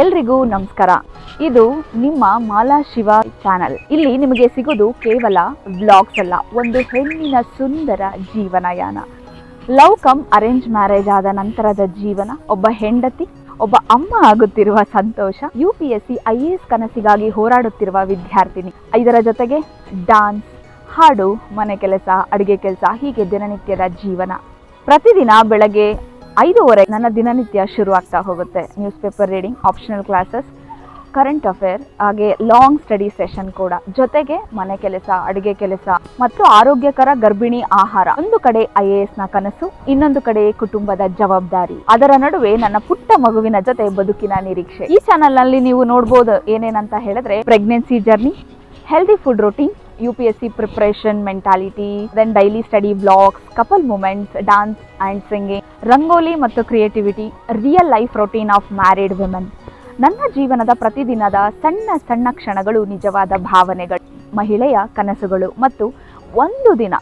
ಎಲ್ರಿಗೂ ನಮಸ್ಕಾರ. ಇದು ನಿಮ್ಮ ಮಾಲಾ ಶಿವ ಚಾನಲ್. ಇಲ್ಲಿ ನಿಮಗೆ ಸಿಗೋದು ಕೇವಲ ವ್ಲಾಗ್ಸ್ ಅಲ್ಲ, ಒಂದು ಹೆಣ್ಣಿನ ಸುಂದರ ಜೀವನಯಾನ. ಲವ್ ಕಮ್ ಅರೇಂಜ್ ಮ್ಯಾರೇಜ್ ಆದ ನಂತರದ ಜೀವನ, ಒಬ್ಬ ಹೆಂಡತಿ, ಒಬ್ಬ ಅಮ್ಮ ಆಗುತ್ತಿರುವ ಸಂತೋಷ, UPSC IAS ಕನಸಿಗಾಗಿ ಹೋರಾಡುತ್ತಿರುವ ವಿದ್ಯಾರ್ಥಿನಿ, ಇದರ ಜೊತೆಗೆ ಡಾನ್ಸ್, ಹಾಡು, ಮನೆ ಕೆಲಸ, ಅಡುಗೆ ಕೆಲಸ, ಹೀಗೆ ದಿನನಿತ್ಯದ ಜೀವನ. ಪ್ರತಿದಿನ ಬೆಳಗ್ಗೆ 5:30 ನನ್ನ ದಿನನಿತ್ಯ ಶುರು ಆಗ್ತಾ ಹೋಗುತ್ತೆ. News paper reading, optional classes, current affair, ಹಾಗೆ ಲಾಂಗ್ ಸ್ಟಡಿ ಸೆಷನ್ ಕೂಡ. ಜೊತೆಗೆ ಮನೆ ಕೆಲಸ, ಅಡುಗೆ ಕೆಲಸ ಮತ್ತು ಆರೋಗ್ಯಕರ ಗರ್ಭಿಣಿ ಆಹಾರ. ಒಂದು ಕಡೆ IAS ನ ಕನಸು, ಇನ್ನೊಂದು ಕಡೆ ಕುಟುಂಬದ ಜವಾಬ್ದಾರಿ. ಅದರ ನಡುವೆ ನನ್ನ ಪುಟ್ಟ ಮಗುವಿನ ಜೊತೆ ಬದುಕಿನ ನಿರೀಕ್ಷೆ. ಈ ಚಾನಲ್ ನಲ್ಲಿ ನೀವು ನೋಡಬಹುದು ಏನೇನಂತ ಹೇಳಿದ್ರೆ, pregnancy journey, healthy food routine, UPSC preparation mentality, then daily study vlogs, couple moments, dance and singing, rangoli ಮತ್ತು creativity, real life routine of married women. ನನ್ನ ಜೀವನದ ಪ್ರತಿದಿನದ ಸಣ್ಣ ಸಣ್ಣ ಕ್ಷಣಗಳು, ನಿಜವಾದ ಭಾವನೆಗಳು, ಮಹಿಳೆಯ ಕನಸುಗಳು ಮತ್ತು ಒಂದು ದಿನ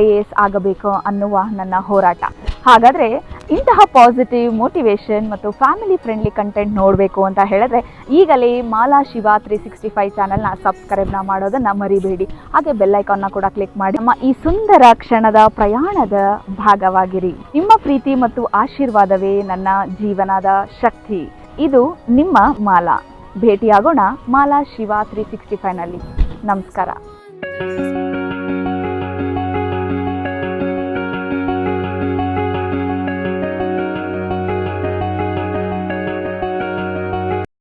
IAS ಆಗಬೇಕು ಅನ್ನುವ ನನ್ನ ಹೋರಾಟ. ಹಾಗಾದರೆ ಇಂತಹ ಪಾಸಿಟಿವ್ ಮೋಟಿವೇಶನ್ ಮತ್ತು ಫ್ಯಾಮಿಲಿ ಫ್ರೆಂಡ್ಲಿ ಕಂಟೆಂಟ್ ನೋಡಬೇಕು ಅಂತ ಹೇಳಿದ್ರೆ ಈಗಲೇ ಮಾಲಾ ಶಿವ 365 ಚಾನಲ್ನ ಸಬ್ಸ್ಕ್ರೈಬ್ನ ಮಾಡೋದನ್ನು ಮರಿಬೇಡಿ. ಹಾಗೆ ಬೆಲ್ಲೈಕಾನ್ನ ಕೂಡ ಕ್ಲಿಕ್ ಮಾಡಿ ನಮ್ಮ ಈ ಸುಂದರ ಕ್ಷಣದ ಪ್ರಯಾಣದ ಭಾಗವಾಗಿರಿ. ನಿಮ್ಮ ಪ್ರೀತಿ ಮತ್ತು ಆಶೀರ್ವಾದವೇ ನನ್ನ ಜೀವನದ ಶಕ್ತಿ. ಇದು ನಿಮ್ಮ ಮಾಲಾ. ಭೇಟಿಯಾಗೋಣ ಮಾಲಾ ಶಿವ 365ನಲ್ಲಿ. ನಮಸ್ಕಾರ.